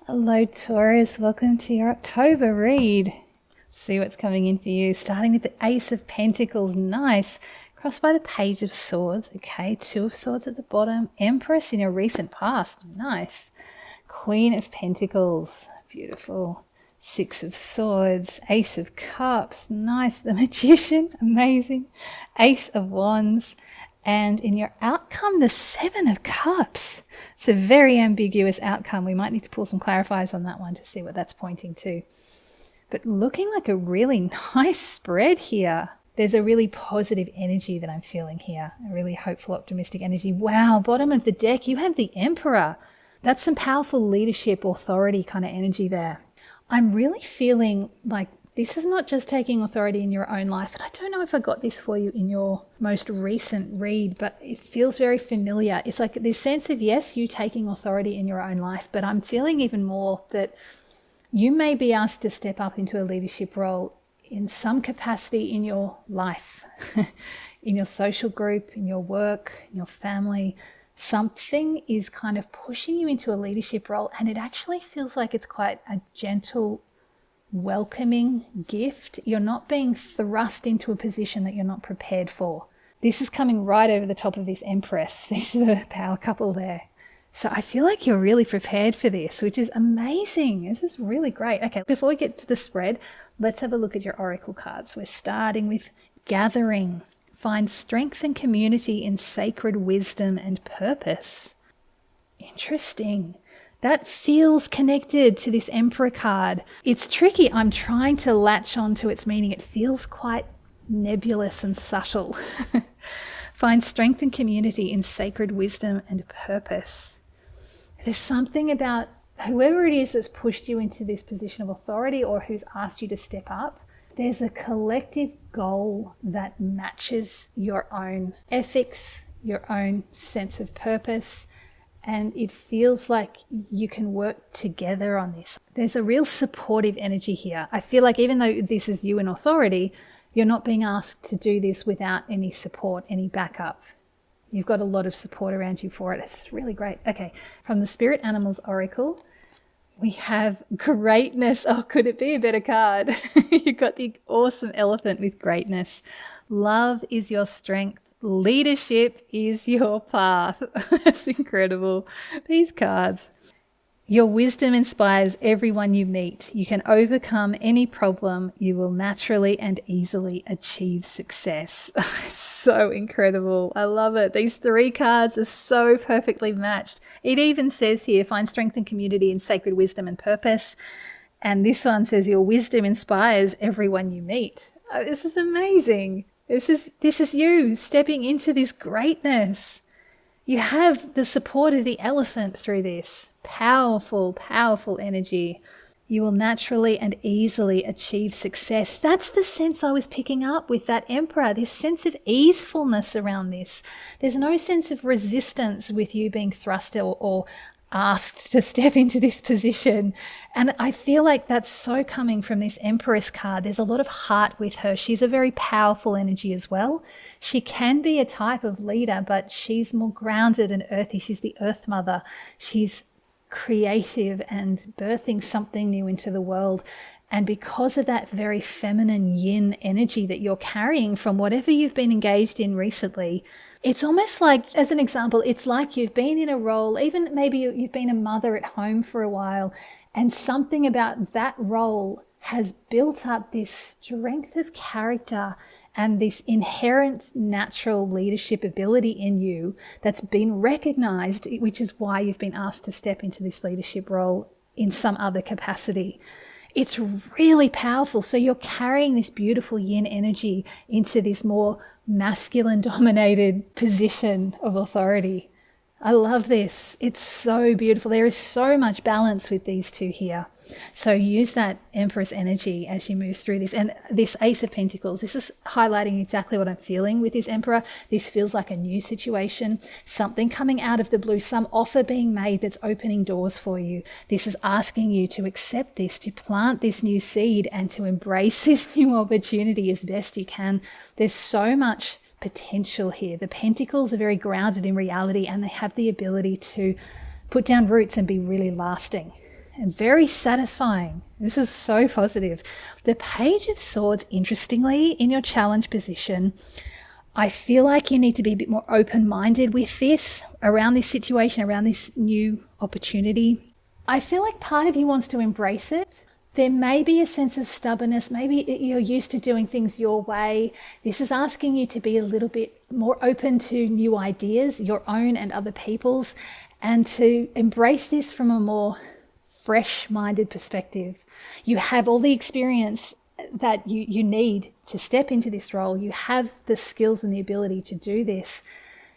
Hello Taurus, welcome to your October read. See what's coming in for you, starting with the Ace of Pentacles, nice. Crossed by the Page of Swords, okay, Two of Swords at the bottom, Empress in your recent past, nice. Queen of Pentacles, beautiful. Six of Swords, Ace of Cups, nice. The Magician, amazing. Ace of Wands, and in your outcome, the Seven of Cups. It's a very ambiguous outcome. We might need to pull some clarifiers on that one to see what that's pointing to. But looking like a really nice spread here. There's a really positive energy that I'm feeling here. A really hopeful, optimistic energy. Wow, bottom of the deck, you have the Emperor. That's some powerful leadership, authority kind of energy there. I'm really feeling like this is not just taking authority in your own life. And I don't know if I got this for you in your most recent read, but it feels very familiar. It's like this sense of, yes, you taking authority in your own life, but I'm feeling even more that you may be asked to step up into a leadership role in some capacity in your life, in your social group, in your work, in your family. Something is kind of pushing you into a leadership role, and it actually feels like it's quite a gentle, welcoming gift. You're not being thrust into a position that you're not prepared for. This is coming right over the top of this Empress. This is the power couple there. So I feel like you're really prepared for this, which is amazing. This is really great. Okay, before we get to the spread, let's have a look at your oracle cards. We're starting with gathering. Find strength and community in sacred wisdom and purpose. Interesting. That feels connected to this Emperor card. It's tricky. I'm trying to latch on to its meaning. It feels quite nebulous and subtle. Find strength and community in sacred wisdom and purpose. There's something about whoever it is that's pushed you into this position of authority or who's asked you to step up. There's a collective goal that matches your own ethics, your own sense of purpose, and it feels like you can work together on this. There's a real supportive energy here. I feel like even though this is you in authority, you're not being asked to do this without any support, any backup. You've got a lot of support around you for it. It's really great. Okay, from the Spirit Animals Oracle, we have greatness. Oh, could it be a better card? You've got the awesome elephant with greatness. Love is your strength. Leadership is your path. That's incredible. These cards. Your wisdom inspires everyone you meet. You can overcome any problem. You will naturally and easily achieve success. It's so incredible. I love it. These three cards are so perfectly matched. It even says here, find strength and community in sacred wisdom and purpose. And this one says your wisdom inspires everyone you meet. Oh, this is amazing. This is you stepping into this greatness. You have the support of the elephant through this. Powerful, powerful energy. You will naturally and easily achieve success. That's the sense I was picking up with that Emperor, this sense of easefulness around this. There's no sense of resistance with you being thrust or asked to step into this position. And I feel like that's so coming from this Empress card. There's a lot of heart with her. She's a very powerful energy as well. She can be a type of leader, but she's more grounded and earthy. She's the Earth Mother. She's creative and birthing something new into the world. And because of that very feminine yin energy that you're carrying from whatever you've been engaged in recently, it's almost like, as an example, it's like you've been in a role, even maybe you've been a mother at home for a while, and something about that role has built up this strength of character and this inherent natural leadership ability in you that's been recognized, which is why you've been asked to step into this leadership role in some other capacity. It's really powerful. So you're carrying this beautiful yin energy into this more masculine dominated position of authority. I love this. It's so beautiful. There is so much balance with these two here. So use that Empress energy as you move through this. And this Ace of Pentacles, this is highlighting exactly what I'm feeling with this Emperor. This feels like a new situation, something coming out of the blue, some offer being made that's opening doors for you. This is asking you to accept this, to plant this new seed and to embrace this new opportunity as best you can. There's so much potential here. The Pentacles are very grounded in reality and they have the ability to put down roots and be really lasting. and very satisfying. This is so positive. The Page of Swords, interestingly, in your challenge position, I feel like you need to be a bit more open-minded with this, around this situation, around this new opportunity. I feel like part of you wants to embrace it. There may be a sense of stubbornness. Maybe you're used to doing things your way. This is asking you to be a little bit more open to new ideas, your own and other people's, and to embrace this from a more fresh-minded perspective. You have all the experience that you need to step into this role. You have the skills and the ability to do this.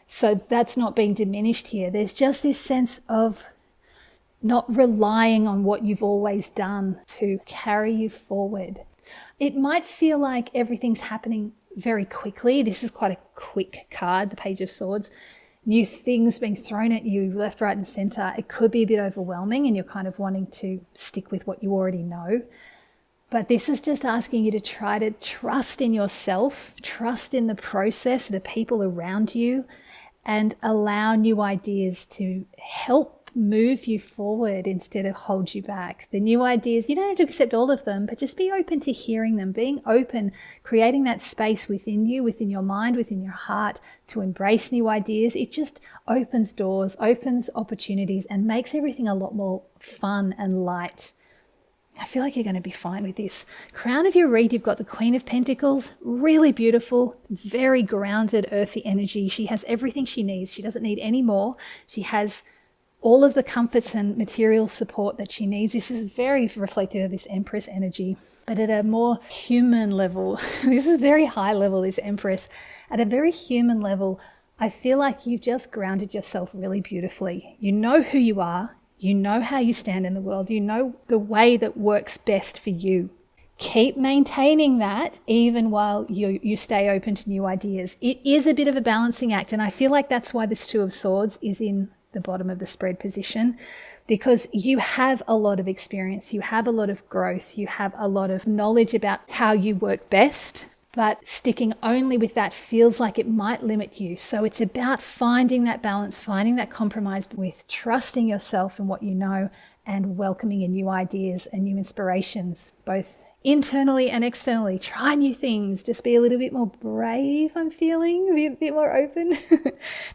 So that's not being diminished here. There's just this sense of not relying on what you've always done to carry you forward. It might feel like everything's happening very quickly. This is quite a quick card, the Page of Swords. New things being thrown at you left, right, and center. It could be a bit overwhelming and you're kind of wanting to stick with what you already know. But this is just asking you to try to trust in yourself, trust in the process, the people around you, and allow new ideas to help move you forward instead of hold you back. The new ideas, you don't have to accept all of them, but just be open to hearing them, being open, creating that space within you, within your mind, within your heart to embrace new ideas. It just opens doors, opens opportunities, and makes everything a lot more fun and light. I feel like you're going to be fine with this. Crown of your reed, you've got the Queen of Pentacles, really beautiful, very grounded, earthy energy. She has everything she needs. She doesn't need any more. She has all of the comforts and material support that she needs. This is very reflective of this Empress energy, but at a more human level. This is very high level, this Empress. At a very human level, I feel like you've just grounded yourself really beautifully. You know who you are. You know how you stand in the world. You know the way that works best for you. Keep maintaining that even while you stay open to new ideas. It is a bit of a balancing act, and I feel like that's why this Two of Swords is in the bottom of the spread position, because you have a lot of experience, you have a lot of growth, you have a lot of knowledge about how you work best, but sticking only with that feels like it might limit you. So it's about finding that balance, finding that compromise with trusting yourself and what you know, and welcoming in new ideas and new inspirations, both internally and externally. Try new things, just be a little bit more brave, I'm feeling, be a bit more open.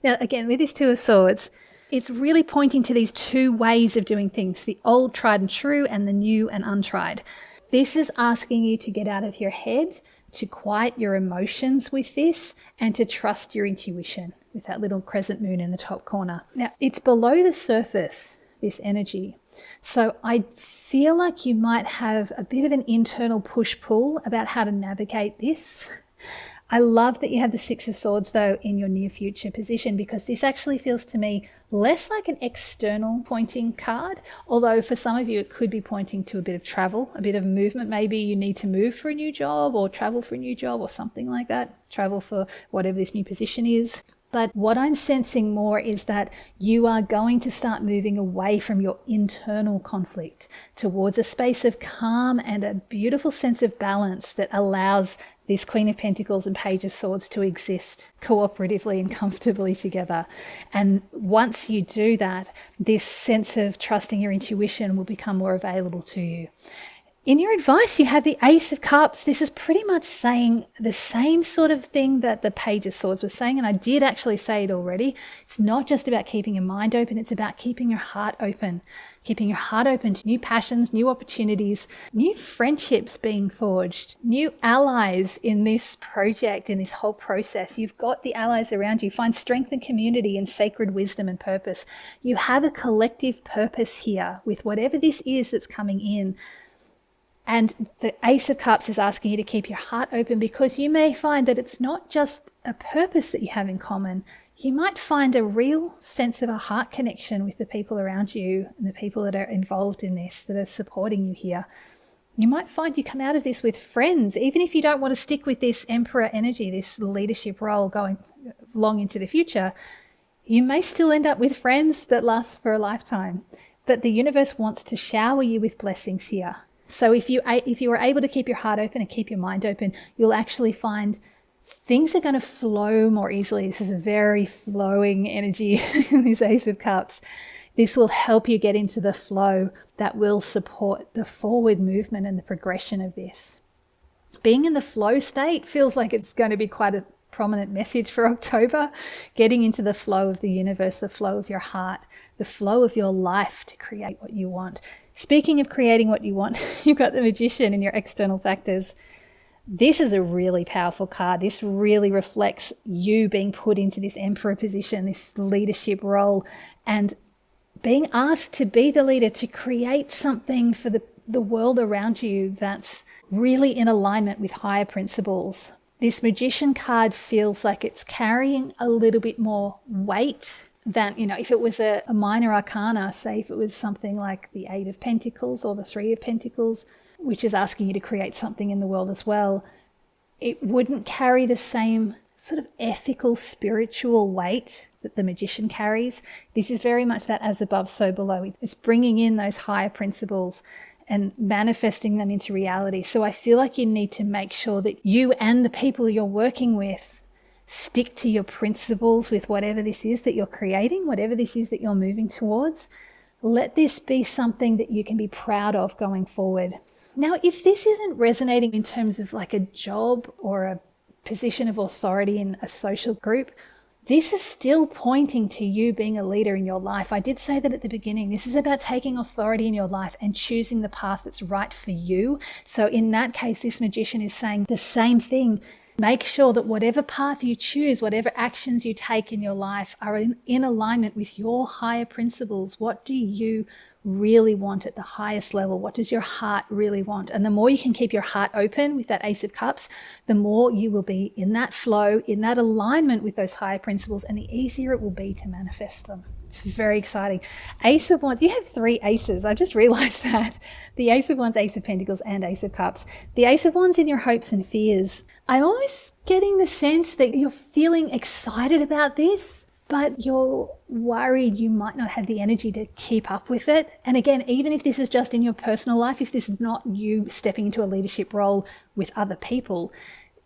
Now, again, with this Two of Swords, it's really pointing to these two ways of doing things, the old tried and true and the new and untried. This is asking you to get out of your head, to quiet your emotions with this, and to trust your intuition with that little crescent moon in the top corner. Now, it's below the surface, this energy. So I feel like you might have a bit of an internal push-pull about how to navigate this. I love that you have the Six of Swords, though, in your near future position, because this actually feels to me less like an external pointing card, although for some of you it could be pointing to a bit of travel, a bit of movement. Maybe you need to move for a new job or travel for a new job or something like that, travel for whatever this new position is. But what I'm sensing more is that you are going to start moving away from your internal conflict towards a space of calm and a beautiful sense of balance that allows this Queen of Pentacles and Page of Swords to exist cooperatively and comfortably together. And once you do that, this sense of trusting your intuition will become more available to you. In your advice, you have the Ace of Cups. This is pretty much saying the same sort of thing that the Page of Swords was saying, and I did actually say it already. It's not just about keeping your mind open, it's about keeping your heart open. Keeping your heart open to new passions, new opportunities, new friendships being forged, new allies in this project, in this whole process. You've got the allies around you. Find strength and community and sacred wisdom and purpose. You have a collective purpose here with whatever this is that's coming in. And the Ace of Cups is asking you to keep your heart open, because you may find that it's not just a purpose that you have in common. You might find a real sense of a heart connection with the people around you and the people that are involved in this, that are supporting you here. You might find you come out of this with friends, even if you don't want to stick with this Emperor energy, this leadership role going long into the future. You may still end up with friends that last for a lifetime, but the universe wants to shower you with blessings here. So if you are able to keep your heart open and keep your mind open, you'll actually find things are going to flow more easily. This is a very flowing energy in this Ace of Cups. This will help you get into the flow that will support the forward movement and the progression of this. Being in the flow state feels like it's going to be quite a prominent message for October. Getting into the flow of the universe, the flow of your heart, the flow of your life to create what you want. Speaking of creating what you want, you've got the Magician in your external factors. This is a really powerful card. This really reflects you being put into this emperor position, this leadership role, and being asked to be the leader, to create something for the world around you that's really in alignment with higher principles. This Magician card feels like it's carrying a little bit more weight than, if it was a minor arcana, say if it was something like the Eight of Pentacles or the Three of Pentacles, which is asking you to create something in the world as well, it wouldn't carry the same sort of ethical, spiritual weight that the Magician carries. This is very much that as above, so below. It's bringing in those higher principles and manifesting them into reality. So I feel like you need to make sure that you and the people you're working with stick to your principles with whatever this is that you're creating, whatever this is that you're moving towards. Let this be something that you can be proud of going forward. Now, if this isn't resonating in terms of like a job or a position of authority in a social group, this is still pointing to you being a leader in your life. I did say that at the beginning. This is about taking authority in your life and choosing the path that's right for you. So in that case, this Magician is saying the same thing. Make sure that whatever path you choose, whatever actions you take in your life are in alignment with your higher principles. What do you really want at the highest level? What does your heart really want? And the more you can keep your heart open with that Ace of Cups, the more you will be in that flow, in that alignment with those higher principles, and the easier it will be to manifest them. It's very exciting. Ace of Wands, you have 3 aces. I just realized that. The Ace of Wands, Ace of Pentacles, and Ace of Cups. The Ace of Wands in your hopes and fears. I'm always getting the sense that you're feeling excited about this, but you're worried you might not have the energy to keep up with it. And again, even if this is just in your personal life, if this is not you stepping into a leadership role with other people,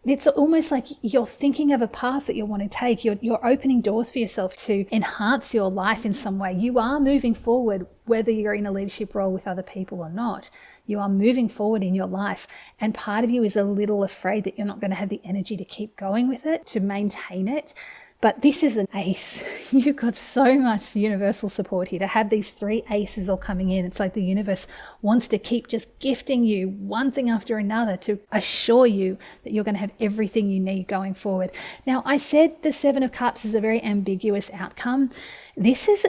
it's almost like you're thinking of a path that you want to take. You're opening doors for yourself to enhance your life in some way. You are moving forward, whether you're in a leadership role with other people or not. You are moving forward in your life. And part of you is a little afraid that you're not going to have the energy to keep going with it, to maintain it. But this is an ace. You've got so much universal support here to have these 3 aces all coming in. It's like the universe wants to keep just gifting you one thing after another to assure you that you're going to have everything you need going forward. Now, I said the 7 of Cups is a very ambiguous outcome. This is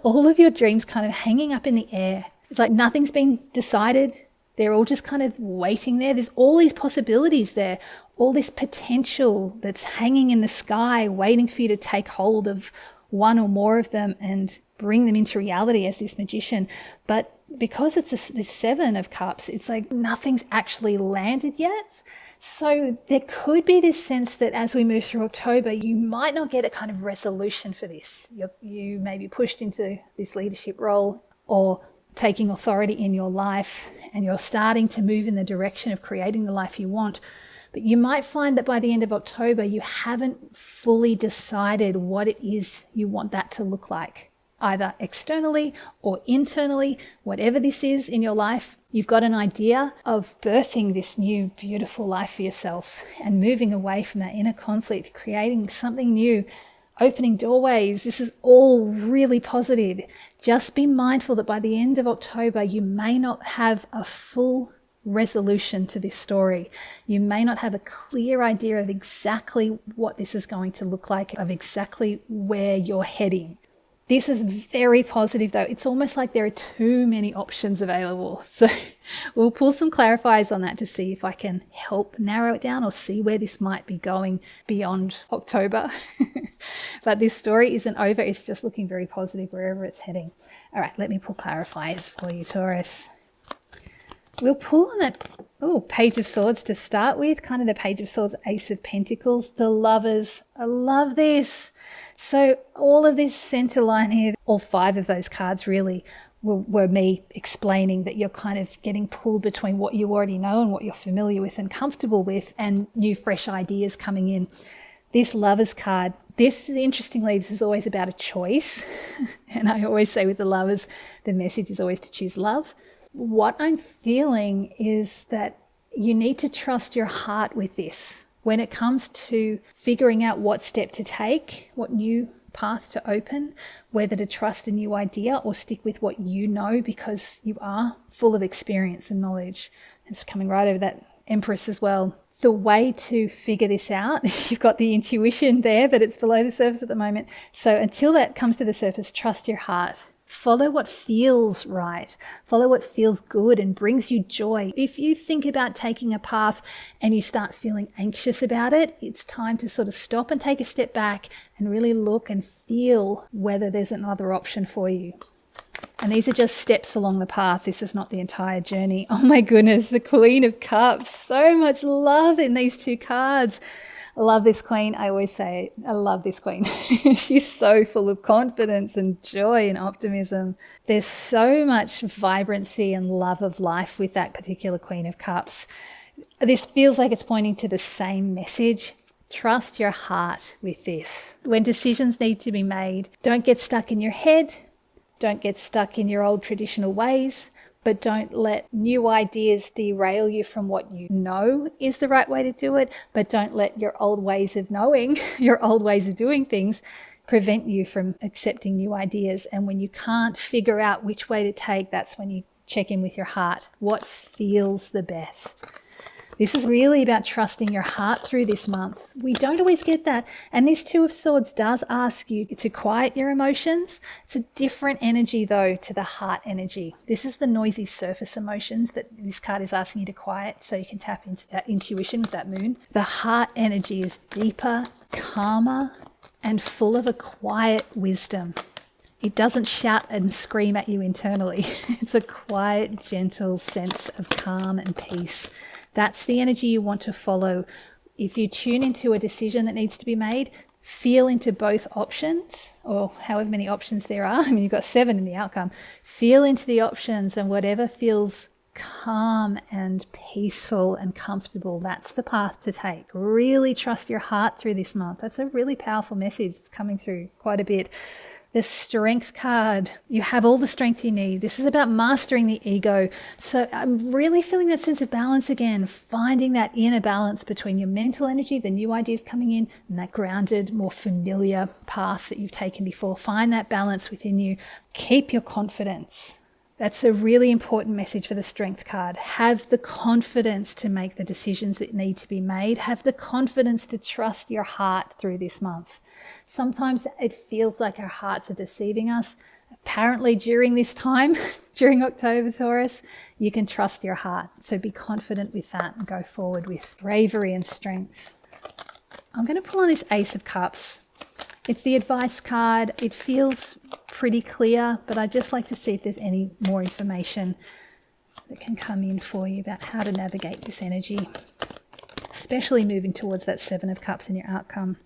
all of your dreams kind of hanging up in the air. It's like nothing's been decided. They're all just kind of waiting there. There's all these possibilities there, all this potential that's hanging in the sky, waiting for you to take hold of one or more of them and bring them into reality as this Magician. But because it's this 7 of Cups, it's like nothing's actually landed yet. So there could be this sense that as we move through October, you might not get a kind of resolution for this. You may be pushed into this leadership role or taking authority in your life, and you're starting to move in the direction of creating the life you want. But you might find that by the end of October, you haven't fully decided what it is you want that to look like, either externally or internally. Whatever this is in your life, you've got an idea of birthing this new beautiful life for yourself and moving away from that inner conflict, creating something new, opening doorways. This is all really positive. Just be mindful that by the end of October, you may not have a full resolution to this story. You may not have a clear idea of exactly what this is going to look like, of exactly where you're heading. This is very positive though. It's almost like there are too many options available. So we'll pull some clarifiers on that to see if I can help narrow it down or see where this might be going beyond October. But this story isn't over. It's just looking very positive wherever it's heading. All right, let me pull clarifiers for you, Taurus. We'll pull on that Page of Swords to start with, kind of the Page of Swords, Ace of Pentacles, the Lovers. I love this. So all of this center line here, all 5 of those cards really were me explaining that you're kind of getting pulled between what you already know and what you're familiar with and comfortable with, and new fresh ideas coming in. This Lovers card, Interestingly, this is always about a choice. And I always say with the lovers, the message is always to choose love. What I'm feeling is that you need to trust your heart with this. When it comes to figuring out what step to take, what new path to open, whether to trust a new idea or stick with what you know, because you are full of experience and knowledge. It's coming right over that Empress as well. The way to figure this out, you've got the intuition there, but it's below the surface at the moment. So until that comes to the surface, trust your heart. Follow what feels right. Follow what feels good and brings you joy. If you think about taking a path and you start feeling anxious about it, it's time to sort of stop and take a step back and really look and feel whether there's another option for you. And these are just steps along the path. This is not the entire journey. Oh my goodness, the Queen of Cups. So much love in these two cards. I love this queen. I always say, I love this queen. She's so full of confidence and joy and optimism. There's so much vibrancy and love of life with that particular Queen of Cups. This feels like it's pointing to the same message. Trust your heart with this. When decisions need to be made, don't get stuck in your head. Don't get stuck in your old traditional ways. But don't let new ideas derail you from what you know is the right way to do it. But don't let your old ways of knowing, your old ways of doing things, prevent you from accepting new ideas. And when you can't figure out which way to take, that's when you check in with your heart. What feels the best? This is really about trusting your heart through this month. We don't always get that. And this Two of Swords does ask you to quiet your emotions. It's a different energy, though, to the heart energy. This is the noisy surface emotions that this card is asking you to quiet so you can tap into that intuition with that moon. The heart energy is deeper, calmer, and full of a quiet wisdom. It doesn't shout and scream at you internally. It's a quiet, gentle sense of calm and peace. That's the energy you want to follow. If you tune into a decision that needs to be made, feel into both options, or however many options there are. I mean, you've got 7 in the outcome. Feel into the options, and whatever feels calm and peaceful and comfortable, that's the path to take. Really trust your heart through this month. That's a really powerful message that's coming through quite a bit. The Strength card, you have all the strength you need. This is about mastering the ego. So I'm really feeling that sense of balance again, finding that inner balance between your mental energy, the new ideas coming in, and that grounded, more familiar path that you've taken before. Find that balance within you. Keep your confidence. That's a really important message for the Strength card. Have the confidence to make the decisions that need to be made. Have the confidence to trust your heart through this month. Sometimes it feels like our hearts are deceiving us. Apparently during this time, during October, Taurus, you can trust your heart. So be confident with that and go forward with bravery and strength. I'm going to pull on this Ace of Cups. It's the advice card. It feels pretty clear, but I'd just like to see if there's any more information that can come in for you about how to navigate this energy, especially moving towards that 7 of Cups in your outcome.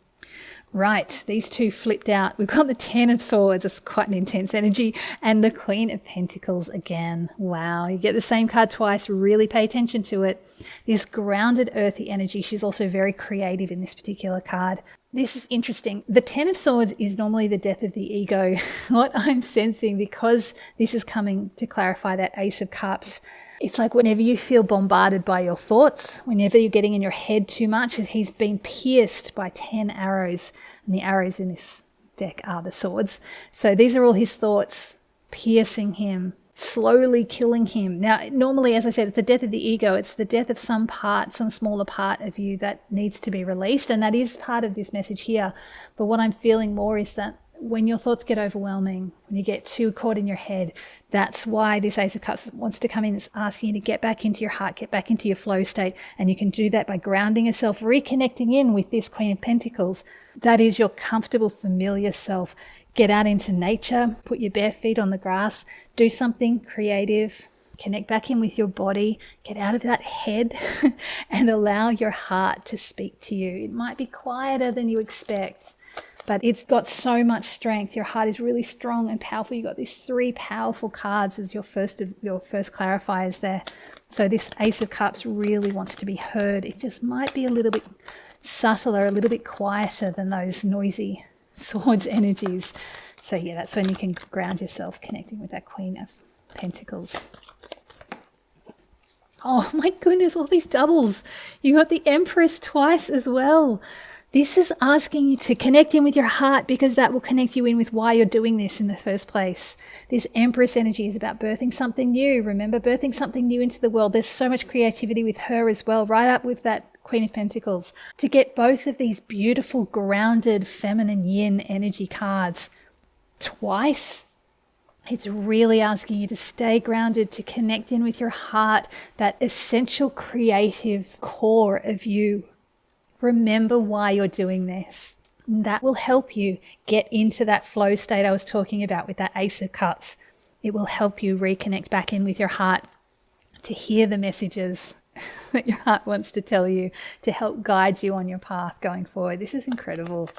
Right, these two flipped out. We've got the 10 of Swords, it's quite an intense energy, and the Queen of Pentacles again. Wow, you get the same card twice, really pay attention to it. This grounded, earthy energy. She's also very creative in this particular card. This is interesting. The 10 of Swords is normally the death of the ego. What I'm sensing, because this is coming to clarify that Ace of Cups, it's like whenever you feel bombarded by your thoughts, whenever you're getting in your head too much, he's been pierced by 10 arrows. And the arrows in this deck are the swords. So these are all his thoughts piercing him, slowly killing him. Now, normally, as I said, it's the death of the ego. It's the death of some part, some smaller part of you that needs to be released. And that is part of this message here. But what I'm feeling more is that when your thoughts get overwhelming, when you get too caught in your head, that's why this Ace of Cups wants to come in. It's asking you to get back into your heart, get back into your flow state. And you can do that by grounding yourself, reconnecting in with this Queen of Pentacles. That is your comfortable, familiar self. Get out into nature, put your bare feet on the grass, do something creative, connect back in with your body, get out of that head and allow your heart to speak to you. It might be quieter than you expect, but it's got so much strength. Your heart is really strong and powerful. You've got these 3 powerful cards as your first clarifiers there. So this Ace of Cups really wants to be heard. It just might be a little bit subtler, a little bit quieter than those noisy Swords energies. So yeah, that's when you can ground yourself, connecting with that Queen of Pentacles. Oh my goodness, all these doubles. You got the Empress twice as well. This is asking you to connect in with your heart, because that will connect you in with why you're doing this in the first place. This Empress energy is about birthing something new. Remember, birthing something new into the world. There's so much creativity with her as well, right up with that Queen of Pentacles. To get both of these beautiful, grounded, feminine yin energy cards twice, it's really asking you to stay grounded, to connect in with your heart, that essential creative core of you. Remember why you're doing this. That will help you get into that flow state I was talking about with that Ace of Cups. It will help you reconnect back in with your heart, to hear the messages that your heart wants to tell you, to help guide you on your path going forward. This is incredible.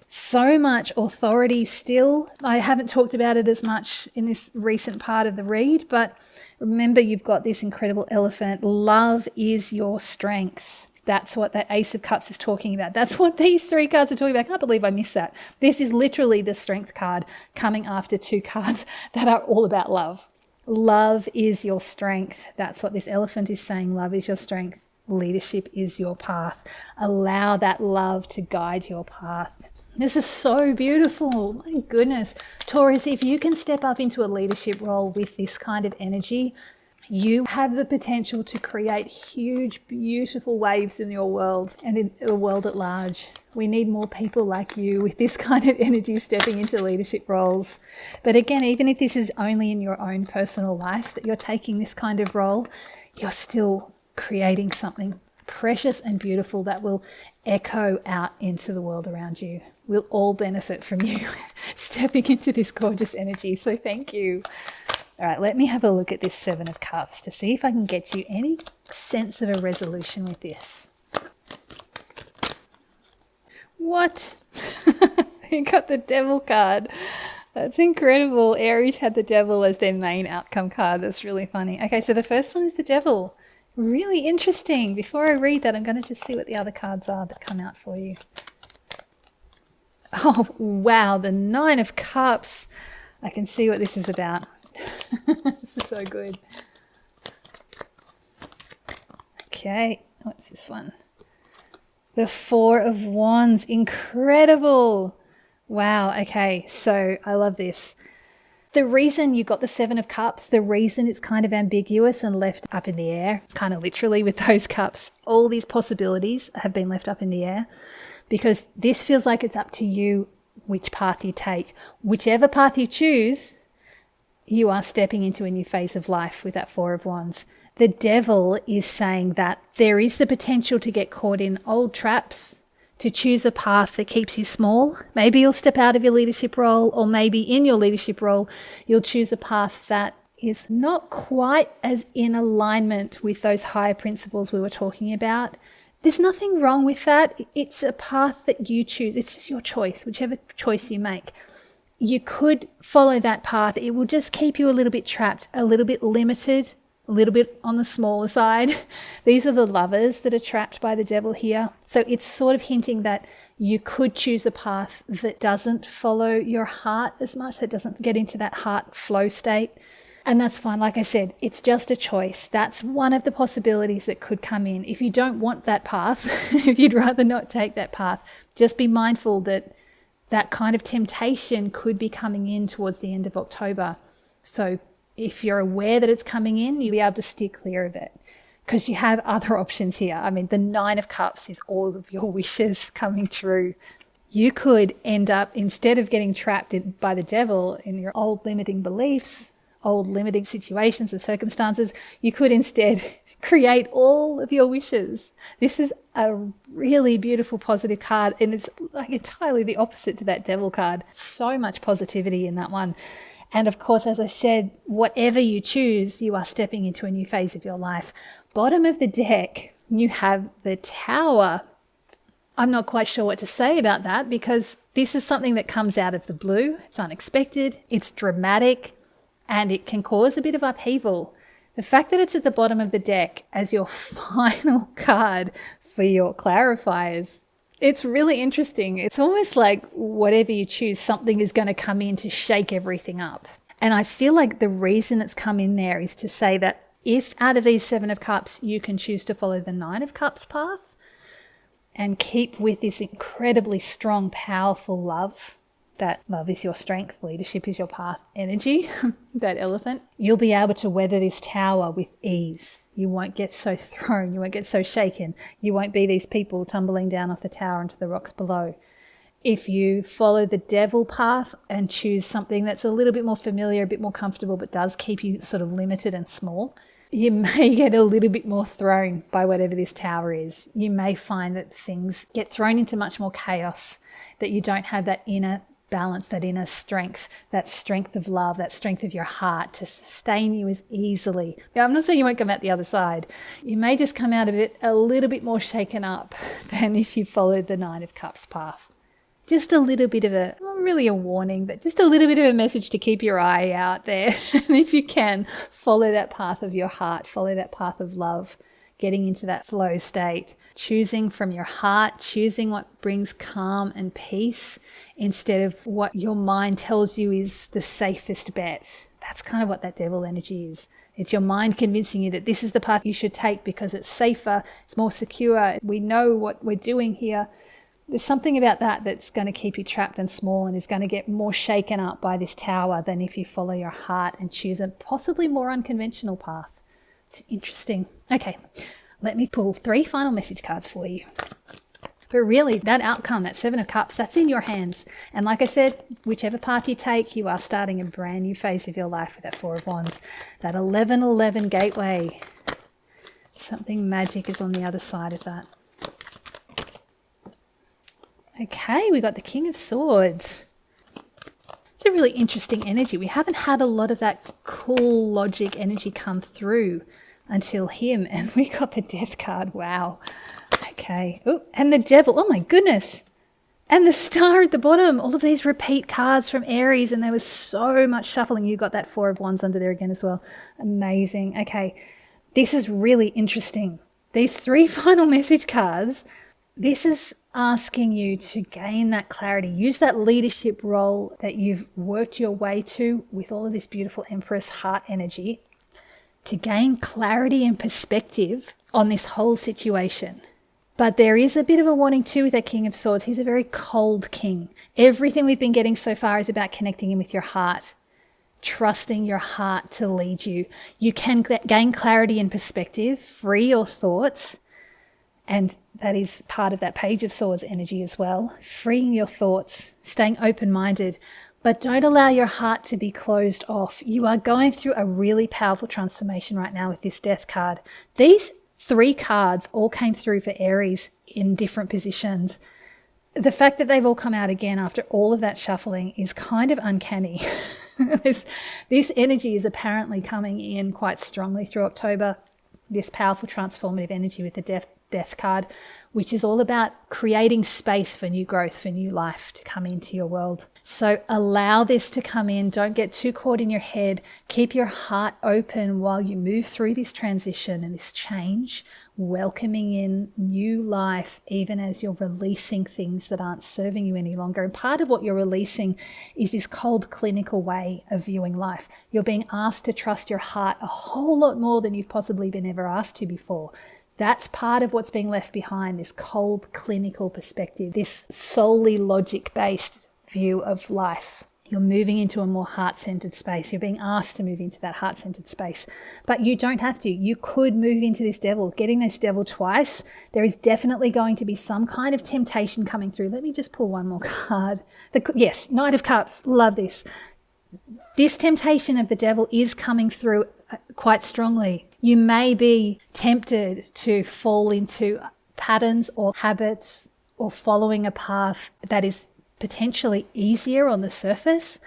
So much authority still. I haven't talked about it as much in this recent part of the read, but remember, you've got this incredible elephant. Love is your strength. That's what that Ace of Cups is talking about. That's what these three cards are talking about. I can't believe I missed that. This is literally the strength card coming after two cards that are all about love. Love is your strength. That's what this elephant is saying. Love is your strength. Leadership is your path. Allow that love to guide your path. This is so beautiful. My goodness. Taurus, if you can step up into a leadership role with this kind of energy, you have the potential to create huge, beautiful waves in your world and in the world at large. We need more people like you with this kind of energy stepping into leadership roles. But again, even if this is only in your own personal life that you're taking this kind of role, you're still creating something precious and beautiful that will echo out into the world around you. We'll all benefit from you stepping into this gorgeous energy. So thank you. All right, let me have a look at this Seven of Cups to see if I can get you any sense of a resolution with this. What? You got the Devil card. That's incredible. Aries had the Devil as their main outcome card. That's really funny. Okay, so the first one is the Devil. Really interesting. Before I read that, I'm going to just see what the other cards are that come out for you. Oh, wow, the Nine of Cups. I can see what this is about. This is so good. Okay, what's this one? The Four of Wands. Incredible. Wow, okay, so I love this. The reason you got the Seven of Cups, the reason it's kind of ambiguous and left up in the air, kind of literally with those cups, all these possibilities have been left up in the air, because this feels like it's up to you which path you take. Whichever path you choose, you are stepping into a new phase of life with that Four of Wands. The Devil is saying that there is the potential to get caught in old traps, to choose a path that keeps you small. Maybe you'll step out of your leadership role, or maybe in your leadership role, you'll choose a path that is not quite as in alignment with those higher principles we were talking about. There's nothing wrong with that. It's a path that you choose. It's just your choice, whichever choice you make. You could follow that path. It will just keep you a little bit trapped, a little bit limited, a little bit on the smaller side. These are the Lovers that are trapped by the Devil here. So it's sort of hinting that you could choose a path that doesn't follow your heart as much, that doesn't get into that heart flow state. And that's fine. Like I said, it's just a choice. That's one of the possibilities that could come in. If you don't want that path, if you'd rather not take that path, just be mindful that that kind of temptation could be coming in towards the end of October. So if you're aware that it's coming in, you'll be able to steer clear of it, because you have other options here. I mean, the Nine of Cups is all of your wishes coming true. You could end up, instead of getting trapped by the Devil in your old limiting beliefs, old limiting situations and circumstances, you could instead create all of your wishes. This is a really beautiful positive card, and it's like entirely the opposite to that Devil card. So much positivity in that one. And of course, as I said, whatever you choose, you are stepping into a new phase of your life. Bottom of the deck, you have the Tower. I'm not quite sure what to say about that, because this is something that comes out of the blue. It's unexpected, it's dramatic, and it can cause a bit of upheaval. The fact that it's at the bottom of the deck as your final card for your clarifiers, It's really interesting. It's almost like whatever you choose, something is going to come in to shake everything up. And I feel like the reason it's come in there is to say that if out of these 7 of Cups, you can choose to follow the 9 of Cups path and keep with this incredibly strong, powerful love, that love is your strength, leadership is your path energy, that elephant, you'll be able to weather this tower with ease. You won't get so thrown, you won't get so shaken, you won't be these people tumbling down off the tower into the rocks below. If you follow the devil path and choose something that's a little bit more familiar, a bit more comfortable, but does keep you sort of limited and small, you may get a little bit more thrown by whatever this tower is. You may find that things get thrown into much more chaos, that you don't have that inner balance, that inner strength, that strength of love, that strength of your heart to sustain you as easily. Now, I'm not saying you won't come out the other side. You may just come out of it a little bit more shaken up than if you followed the 9 of Cups path. Just a little bit of not really a warning, but just a little bit of a message to keep your eye out there. And if you can, follow that path of your heart, follow that path of love, getting into that flow state, choosing from your heart, choosing what brings calm and peace instead of what your mind tells you is the safest bet. That's kind of what that devil energy is. It's your mind convincing you that this is the path you should take because it's safer, it's more secure, we know what we're doing here. There's something about that that's going to keep you trapped and small and is going to get more shaken up by this tower than if you follow your heart and choose a possibly more unconventional path. It's interesting. Okay, let me pull 3 final message cards for you. But really, that outcome, that 7 of Cups, that's in your hands. And like I said, whichever path you take, you are starting a brand new phase of your life with that 4 of Wands. That 1111 gateway. Something magic is on the other side of that. Okay, we got the King of Swords. It's a really interesting energy. We haven't had a lot of that cool logic energy come through until him. And we got the Death card. Wow. Okay. Oh, and the Devil. Oh my goodness. And the Star at the bottom. All of these repeat cards from Aries. And there was so much shuffling. You got that 4 of Wands under there again as well. Amazing. Okay. This is really interesting. These 3 final message cards. This is asking you to gain that clarity. Use that leadership role that you've worked your way to with all of this beautiful Empress heart energy to gain clarity and perspective on this whole situation. But there is a bit of a warning too with that King of Swords. He's a very cold king. Everything we've been getting so far is about connecting in with your heart, trusting your heart to lead you. You can gain clarity and perspective, free your thoughts, and that is part of that Page of Swords energy as well. Freeing your thoughts, staying open-minded, but don't allow your heart to be closed off. You are going through a really powerful transformation right now with this Death card. These 3 cards all came through for Aries in different positions. The fact that they've all come out again after all of that shuffling is kind of uncanny. This energy is apparently coming in quite strongly through October. This powerful transformative energy with the Death card, which is all about creating space for new growth, for new life to come into your world. So allow this to come in. Don't get too caught in your head. Keep your heart open while you move through this transition and this change, welcoming in new life, even as you're releasing things that aren't serving you any longer. And part of what you're releasing is this cold, clinical way of viewing life. You're being asked to trust your heart a whole lot more than you've possibly been ever asked to before. That's part of what's being left behind, this cold, clinical perspective, this solely logic-based view of life. You're moving into a more heart-centered space. You're being asked to move into that heart-centered space. But you don't have to. You could move into this Devil. Getting this Devil twice, there is definitely going to be some kind of temptation coming through. Let me just pull one more card. Yes, Knight of Cups. Love this. This temptation of the Devil is coming through quite strongly. You may be tempted to fall into patterns or habits or following a path that is potentially easier on the surface,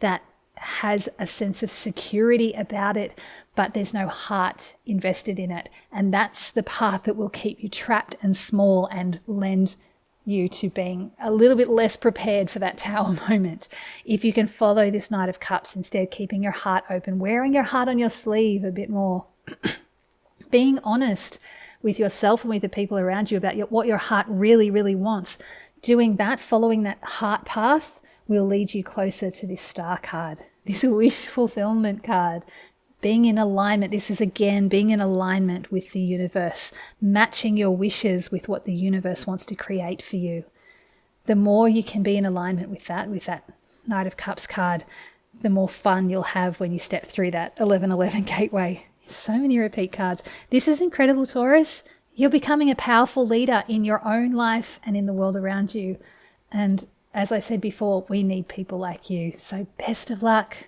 that has a sense of security about it, but there's no heart invested in it. And that's the path that will keep you trapped and small and lend you to being a little bit less prepared for that tower moment. If you can follow this Knight of Cups instead, keeping your heart open, wearing your heart on your sleeve a bit more, being honest with yourself and with the people around you about what your heart really, really wants. Doing that, following that heart path, will lead you closer to this star card, this wish fulfillment card. Being in alignment, this is again being in alignment with the universe, matching your wishes with what the universe wants to create for you. The more you can be in alignment with that Knight of Cups card, the more fun you'll have when you step through that 1111 gateway. So many repeat cards. This is incredible, Taurus. You're becoming a powerful leader in your own life and in the world around you. And as I said before, we need people like you. So best of luck.